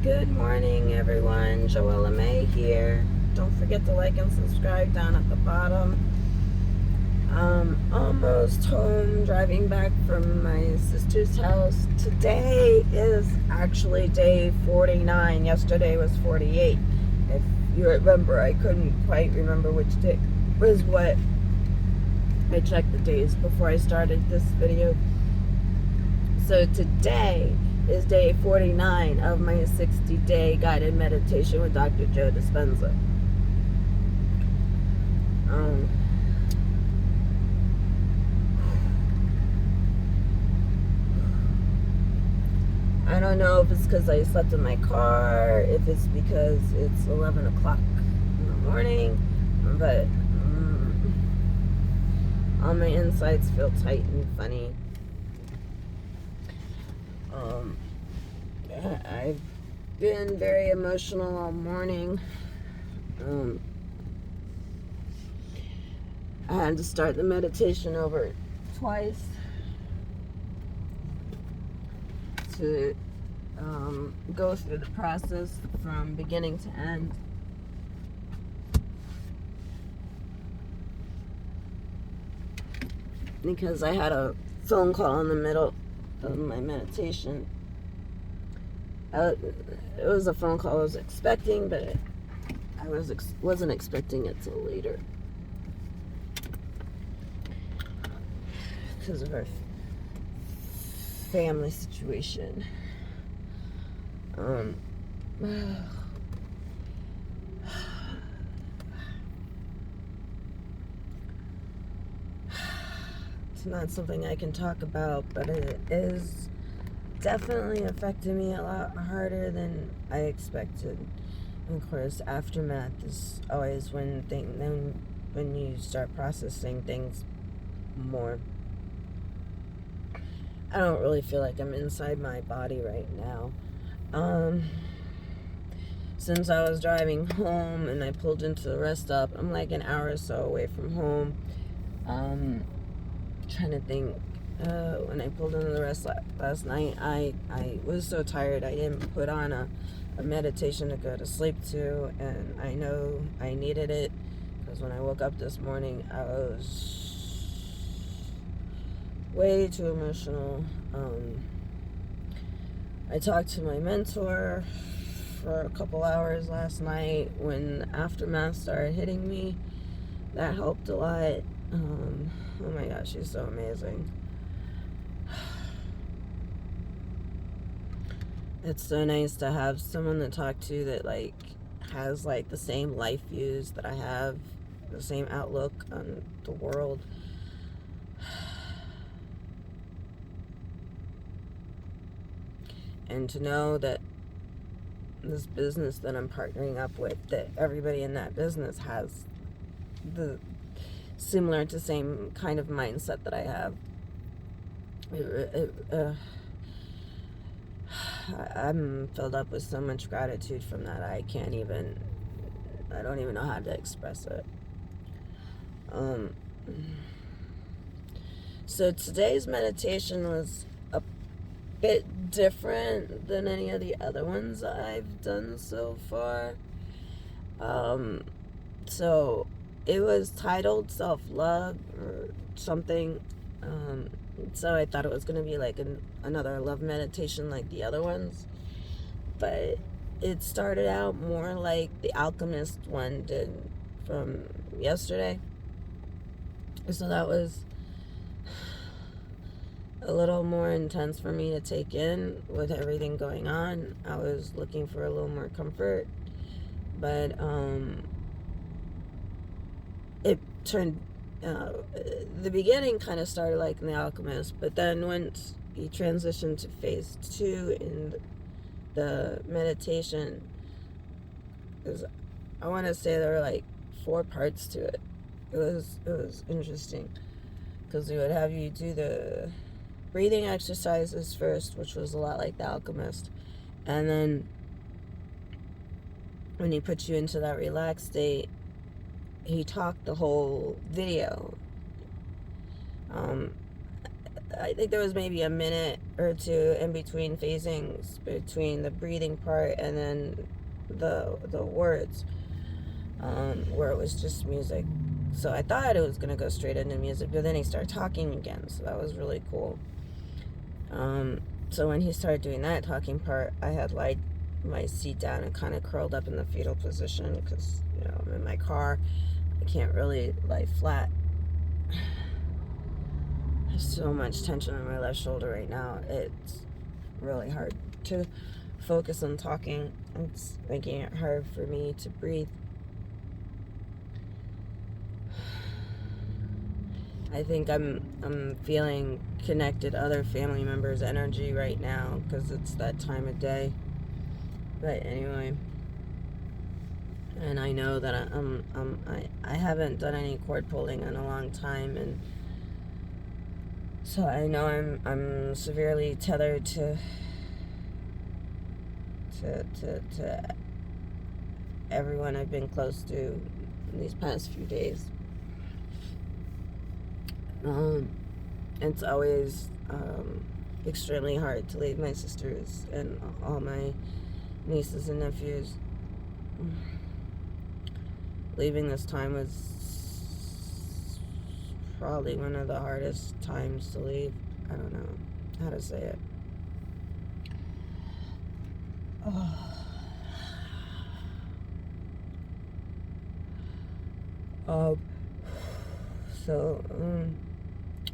Good morning, everyone. Joella May here. Don't forget to like and subscribe down at the bottom. Almost home, driving back from my sister's house. Today is actually day 49. Yesterday was 48. If you remember, I couldn't quite remember which day was what. I checked the days before I started this video. So today is day 49 of my 60-day guided meditation with Dr. Joe Dispenza. I don't know if it's because I slept in my car, if it's because it's 11 o'clock in the morning, but all my insides feel tight and funny. I've been very emotional all morning. I had to start the meditation over twice to go through the process from beginning to end. Because I had a phone call in the middle of my meditation. It was a phone call I was expecting, but I wasn't expecting it till later because of our family situation. It's not something I can talk about, but it is definitely affected me a lot harder than I expected. And of course, aftermath is always when you start processing things more. I don't really feel like I'm inside my body right now. Since I was driving home and I pulled into the rest stop, I'm like an hour or so away from home. Trying to think. When I pulled into the rest stop last night, I was so tired I didn't put on a meditation to go to sleep to, and I know I needed it because when I woke up this morning I was way too emotional. I talked to my mentor for a couple hours last night when the aftermath started hitting me. That helped a lot. Oh my gosh, she's so amazing. It's so nice to have someone to talk to that has the same life views that I have, the same outlook on the world. And to know that this business that I'm partnering up with, that everybody in that business has the similar to same kind of mindset that I have. I'm filled up with so much gratitude from that. I don't even know how to express it. So today's meditation was a bit different than any of the other ones I've done so far. So it was titled Self-Love or something. So I thought it was going to be like another love meditation like the other ones. But it started out more like the Alchemist one did from yesterday. So that was a little more intense for me to take in with everything going on. I was looking for a little more comfort. But it turned... the beginning kind of started like in The Alchemist, but then once you transition to phase 2 in the meditation, I want to say there were like 4 parts to it. It was interesting because they would have you do the breathing exercises first, which was a lot like The Alchemist, and then when he put you into that relaxed state, he talked the whole video. I think there was maybe a minute or two in between phasings between the breathing part and then the words, where it was just music. So I thought it was gonna go straight into music, but then he started talking again, so that was really cool. So when he started doing that talking part, I had laid my seat down and kind of curled up in the fetal position because, I'm in my car. I can't really lie flat. I have so much tension on my left shoulder right now. It's really hard to focus on talking. It's making it hard for me to breathe. I think I'm feeling connected to other family members' energy right now because it's that time of day. But anyway, and I know that I haven't done any cord pulling in a long time, and so I know I'm severely tethered to everyone I've been close to in these past few days. It's always extremely hard to leave my sisters and all my nieces and nephews. Leaving this time was probably one of the hardest times to leave. I don't know how to say it.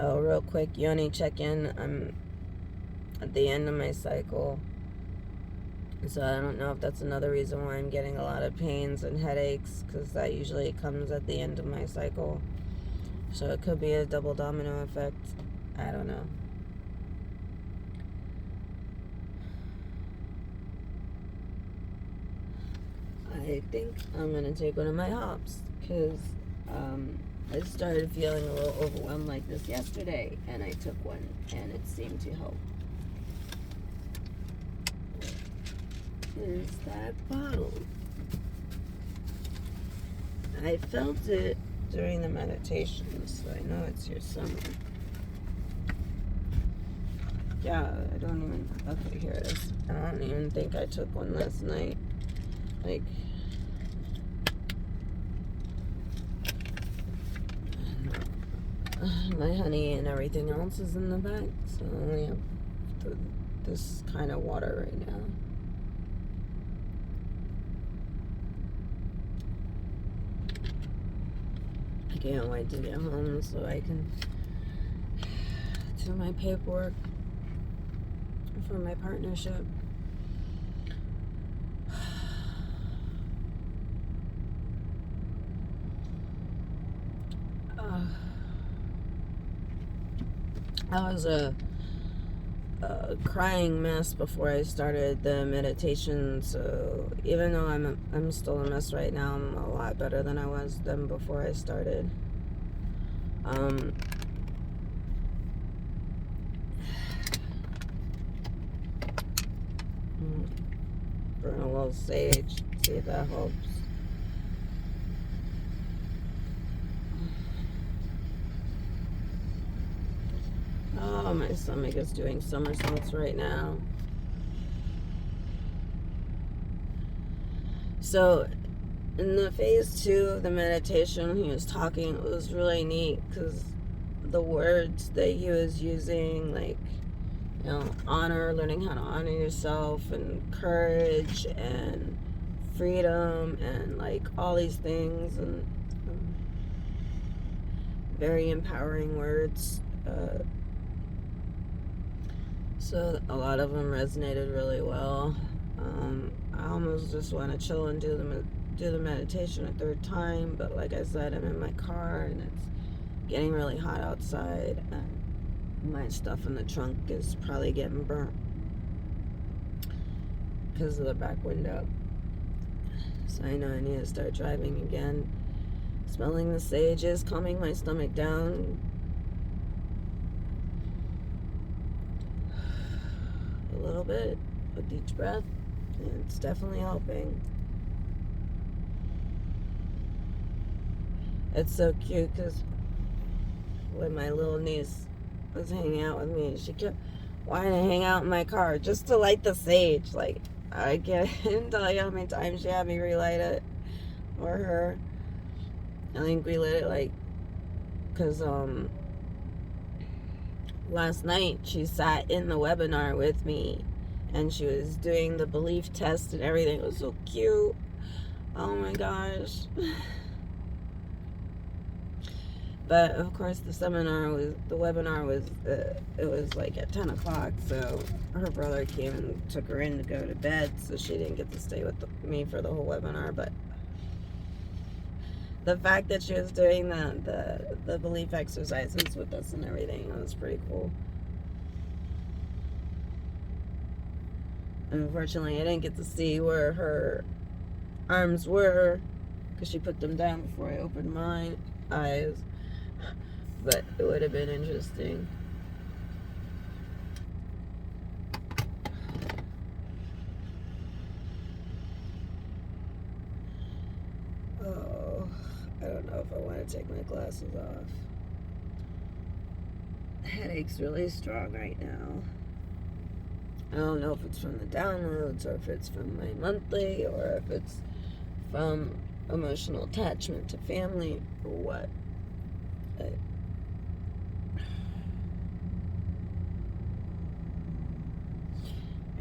Real quick, yoni check-in. I'm at the end of my cycle, so I don't know if that's another reason why I'm getting a lot of pains and headaches, because that usually comes at the end of my cycle. So it could be a double domino effect. I don't know. I think I'm gonna take one of my hops because I started feeling a little overwhelmed like this yesterday, and I took one, and it seemed to help. Is that bottle? I felt it during the meditation, so I know it's here somewhere. Yeah, I don't even. Okay, here it is. I don't even think I took one last night. Like, my honey and everything else is in the back, so I only have this kind of water right now. I can't wait to get home so I can do my paperwork for my partnership. I was a crying mess before I started the meditation, so even though I'm still a mess right now, I'm a lot better than I was then before I started. Burn a little sage, see if that helps. Oh, my stomach is doing somersaults right now. So, in the phase 2 of the meditation, he was talking. It was really neat because the words that he was using, like, honor, learning how to honor yourself, and courage, and freedom, and like all these things, and very empowering words. So a lot of them resonated really well. I almost just want to chill and do the meditation a third time, but like I said, I'm in my car and it's getting really hot outside, and my stuff in the trunk is probably getting burnt because of the back window. So I know I need to start driving again. Smelling the sage is calming my stomach down a little bit with each breath, and it's definitely helping. It's so cute because when my little niece was hanging out with me. She kept wanting to hang out in my car just to light the sage. Like, I can't tell you how many times she had me relight it, or her. I think we lit it like, because last night she sat in the webinar with me and she was doing the belief test and everything. It was so cute. Oh my gosh. But of course the webinar was, it was like at 10 o'clock, so her brother came and took her in to go to bed, so she didn't get to stay with me for the whole webinar. But the fact that she was doing the belief exercises with us and everything, it was pretty cool. Unfortunately, I didn't get to see where her arms were because she put them down before I opened my eyes. But it would have been interesting. Oh, I don't know if I want to take my glasses off. The headache's really strong right now. I don't know if it's from the downloads or if it's from my monthly or if it's from emotional attachment to family or what.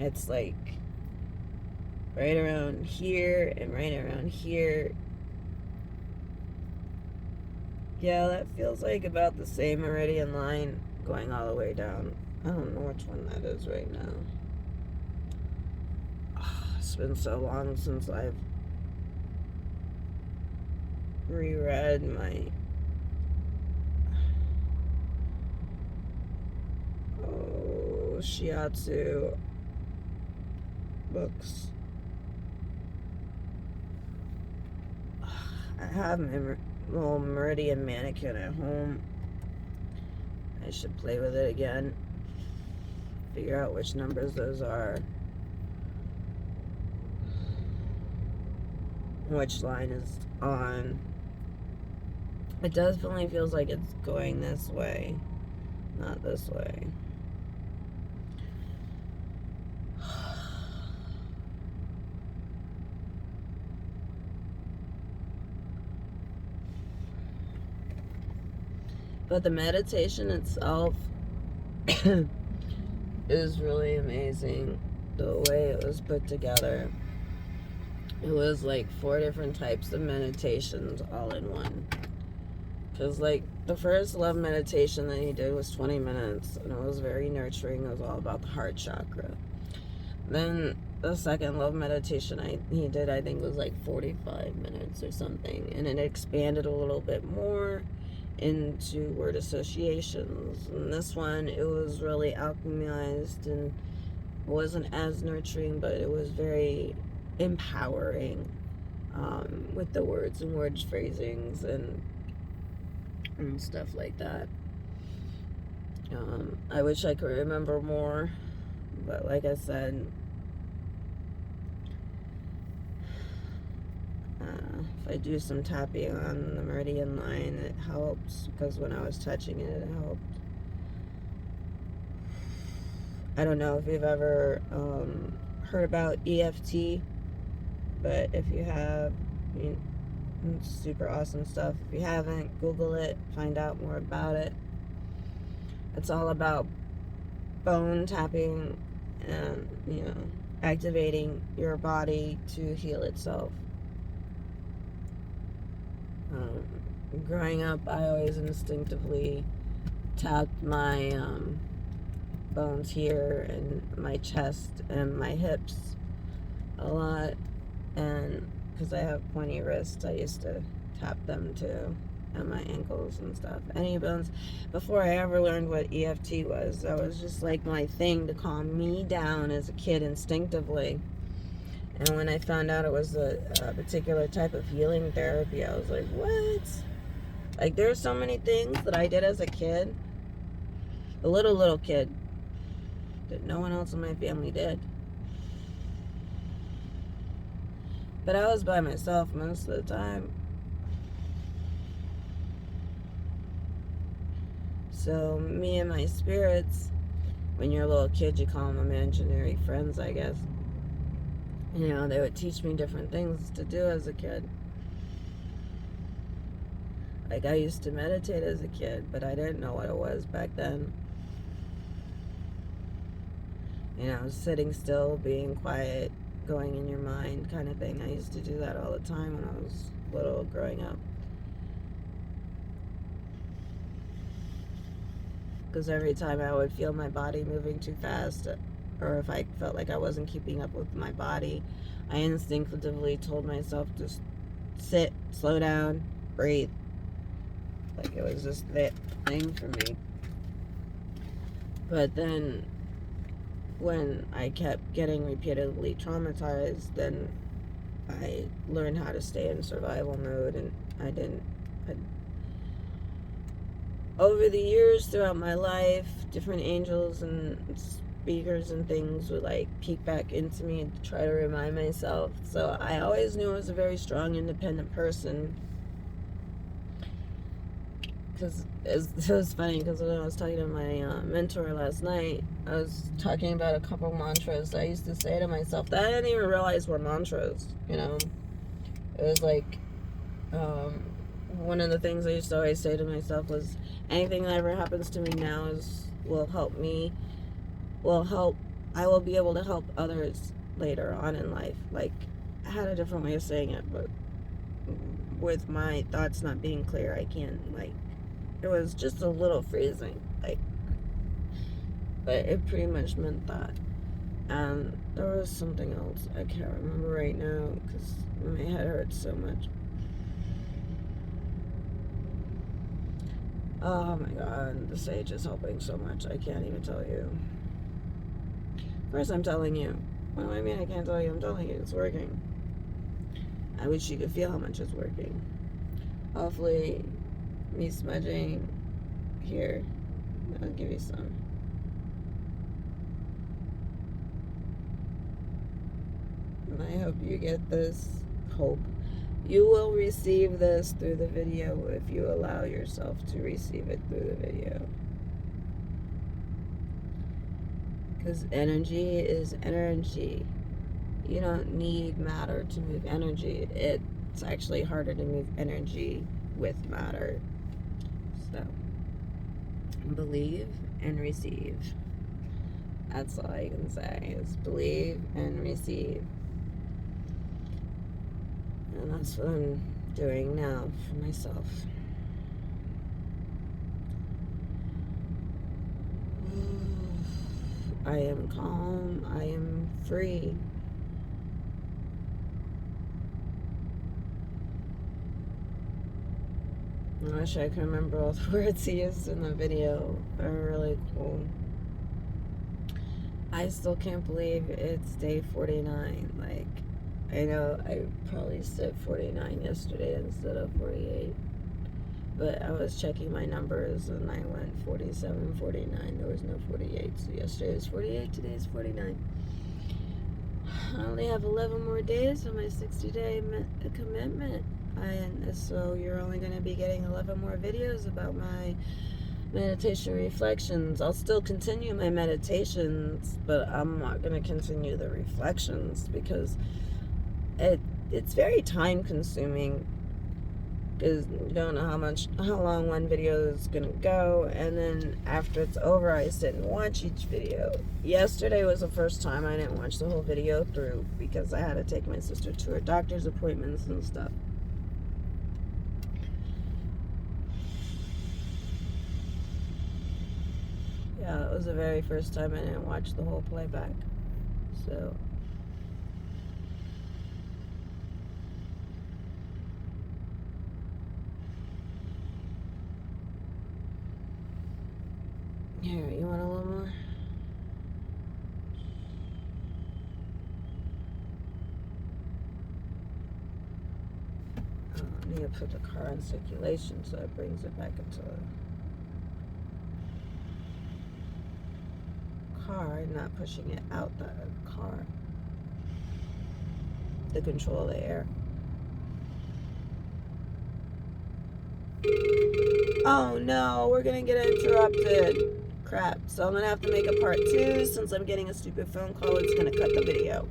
It's like right around here and right around here. Yeah, that feels like about the same meridian line going all the way down. I don't know which one that is right now. It's been so long since I've reread my shiatsu books. I have my little meridian mannequin at home. I should play with it again. Figure out which numbers those are. Which line is on. It definitely feels like it's going this way, not this way. But the meditation itself is really amazing. The way it was put together. It was like 4 different types of meditations all in one. Because like the first love meditation that he did was 20 minutes. And it was very nurturing. It was all about the heart chakra. Then the second love meditation he did, I think, was like 45 minutes or something. And it expanded a little bit more into word associations. And this one, it was really alchemized and wasn't as nurturing, but it was very empowering with the words and word phrasings and stuff like that. I wish I could remember more, but like I said, if I do some tapping on the meridian line, it helps, because when I was touching it, it helped. I don't know if you've ever heard about EFT, but if you have, it's super awesome stuff. If you haven't, Google it, find out more about it. It's all about bone tapping and, activating your body to heal itself. Growing up, I always instinctively tapped my bones here and my chest and my hips a lot, and because I have pointy wrists, I used to tap them too, and my ankles and stuff. Any bones. Before I ever learned what EFT was, that was just like my thing to calm me down as a kid instinctively. And when I found out it was a particular type of healing therapy, I was like, what? Like, there's so many things that I did as a kid, a little kid, that no one else in my family did. But I was by myself most of the time. So me and my spirits, when you're a little kid, you call them imaginary friends, I guess. You know, they would teach me different things to do as a kid. Like, I used to meditate as a kid, but I didn't know what it was back then. You know, sitting still, being quiet, going in your mind kind of thing. I used to do that all the time when I was little, growing up. Because every time I would feel my body moving too fast, or if I felt like I wasn't keeping up with my body, I instinctively told myself to sit, slow down, breathe. Like, it was just that thing for me. But then when I kept getting repeatedly traumatized, then I learned how to stay in survival mode, and over the years throughout my life, different angels and speakers and things would like peek back into me and try to remind myself. So I always knew I was a very strong, independent person. Because it was funny, because when I was talking to my mentor last night, I was talking about a couple mantras I used to say to myself that I didn't even realize were mantras, you know. It was like, one of the things I used to always say to myself was, anything that ever happens to me now will help I will be able to help others later on in life. Like, I had a different way of saying it, but with my thoughts not being clear, I can't, like, it was just a little freezing, like, but it pretty much meant that. And there was something else I can't remember right now because my head hurts so much. Oh my god, the sage is helping so much, I can't even tell you. First, I'm telling you. What do I mean I can't tell you? I'm telling you, it's working. I wish you could feel how much it's working. Hopefully, me smudging here, I'll give you some. And I hope you get this. Hope. You will receive this through the video if you allow yourself to receive it through the video. Because energy is energy. You don't need matter to move energy. It's actually harder to move energy with matter. So, believe and receive. That's all I can say is believe and receive. And that's what I'm doing now for myself. I am calm. I am free. I wish I could remember all the words he used in the video. They're really cool. I still can't believe it's day 49. Like, I know I probably said 49 yesterday instead of 48. But I was checking my numbers and I went 47, 49. There was no 48. So yesterday was 48, today is 49. I only have 11 more days on my 60-day commitment. And so you're only going to be getting 11 more videos about my meditation reflections. I'll still continue my meditations, but I'm not going to continue the reflections because it's very time consuming, because you don't know how long one video is gonna go, and then after it's over I sit and watch each video. Yesterday was the first time I didn't watch the whole video through because I had to take my sister to her doctor's appointments and stuff. Yeah, it was the very first time I didn't watch the whole playback. So here, you want a little more? I need to put the car in circulation so it brings it back into the car, not pushing it out the car. To control the air. Oh no, we're gonna get interrupted. Crap. So I'm gonna have to make a part 2 since I'm getting a stupid phone call. It's gonna cut the video.